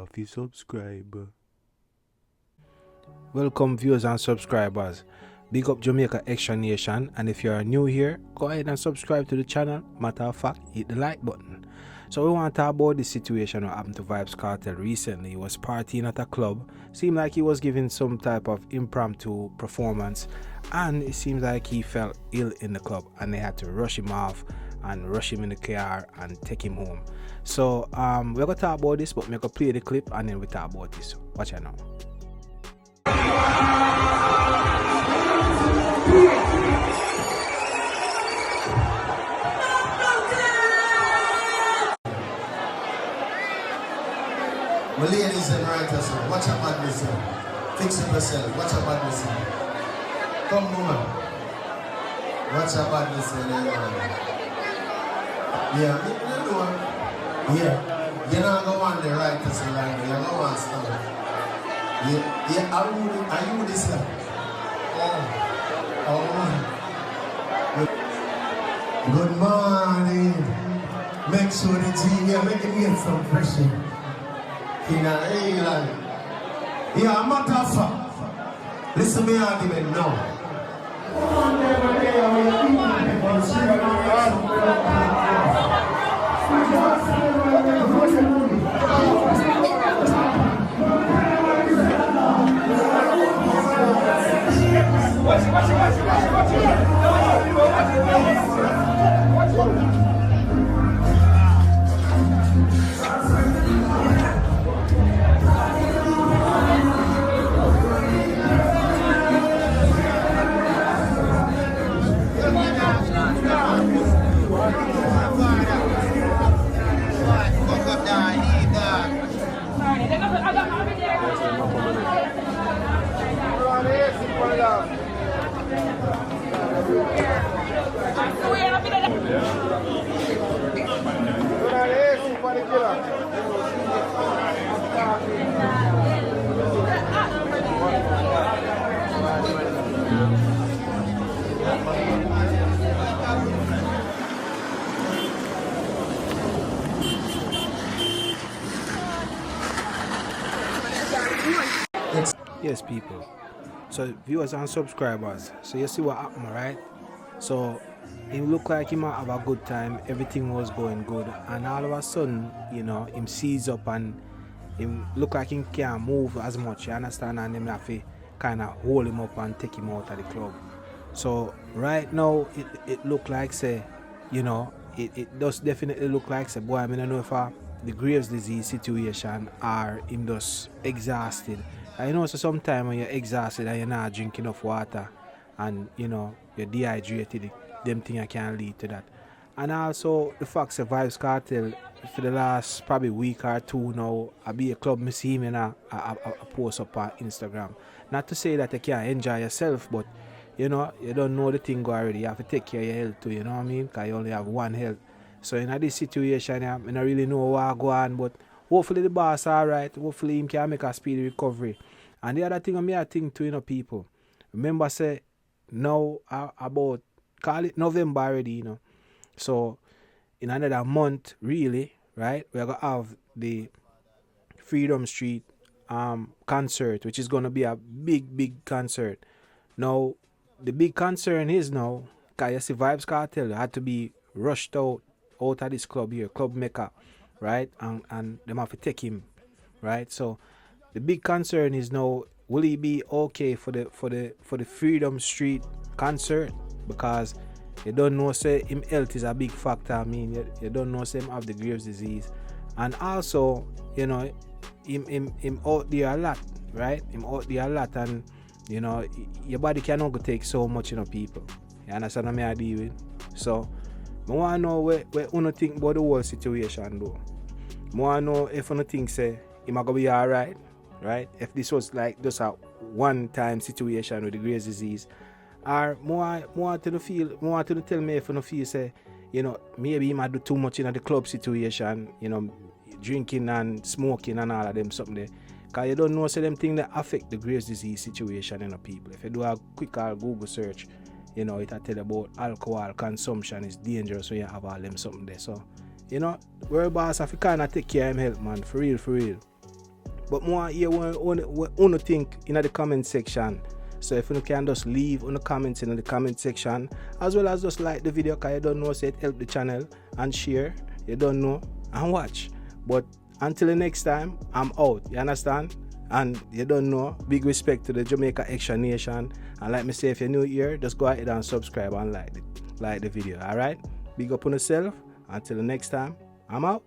if you subscribe. Welcome viewers and subscribers. Big up Jamaica Extra Nation, and if you are new here, go ahead and subscribe to the channel. Matter of fact, hit the like button. So we want to talk about the situation that happened to Vybz Kartel recently. He was partying at a club, seemed like he was giving some type of impromptu performance, and it seems like he felt ill in the club and they had to rush him off and rush him in the car and take him home. So we're gonna talk about this, but we're gonna play the clip and then we talk about this. Watch it now. My ladies and writers, watch a madness. Fix it yourself, watch a madness. Come, woman. Watch a madness. Yeah, you know. Yeah, you're not going to want the writers in line, you're going to want stuff. Yeah, are you this one? Good morning. Make sure the team here, make it get some pressure. In a England. Yeah, matter of fact. Listen to me argument now. Yes, people. So viewers and subscribers, so you see what happened, right? So it looked like he might have a good time, everything was going good, and all of a sudden, you know, him seize up and him look like he can't move as much, you understand, and him have to kind of hold him up and take him out of the club. So right now it look like, say, you know, it does definitely look like, say, boy, I mean, I don't know if the Graves disease situation or him just exhausted. I know, so sometimes when you're exhausted and you're not drinking enough water and, you know, you're dehydrated, them things can lead to that. And also the fact that Vybz Kartel for the last probably week or two now, I be a club, I see him in a post up on Instagram. Not to say that you can't enjoy yourself, but you know, you don't know the thing go already. You have to take care of your health too, you know what I mean? Because you only have one health. So in this situation, I don't really know what go on, but hopefully the boss alright. Hopefully him can make a speedy recovery. And the other thing I think too, you know, people, remember say now about, call it November already, you know. So in another month, really, right, we're gonna have the Freedom Street concert, which is gonna be a big concert. Now the big concern is now, because you see Vybz Kartel had to be rushed out of this club here, Club Mecca, right? And them have to take him, right? So the big concern is now, will he be okay for the Freedom Street concert? Because you don't know, say, him health is a big factor. I mean, you don't know, say, him have the Graves disease. And also, you know, him out there a lot, right? Him out there a lot, and you know, your body cannot go take so much, you know, people. You understand what I deal with? So I want to know where you think about the whole situation though. I want to know if you think, say, he might be alright, right? If this was like just a one-time situation with the Graves disease. Or more to tell me if you feel, say, you know, maybe he might do too much in the club situation, you know, drinking and smoking and all of them something there. Because you don't know, say, them things that affect the Graves disease situation in the people. If you do a quick Google search, you know, it'll tell you about alcohol consumption is dangerous, so you have all them something there. So, you know, we're boss have to kind of take care of him health, man, for real. But more hear what you think in the comment section. So if you can just leave on the comments in the comment section, as well as just like the video, because you don't know, say it help the channel, and share, you don't know, and watch. But until the next time, I'm out, you understand? And you don't know, big respect to the Jamaica Extra Nation. And like me say, if you're new here, just go ahead and subscribe and like the video, alright? Big up on yourself. Until the next time, I'm out.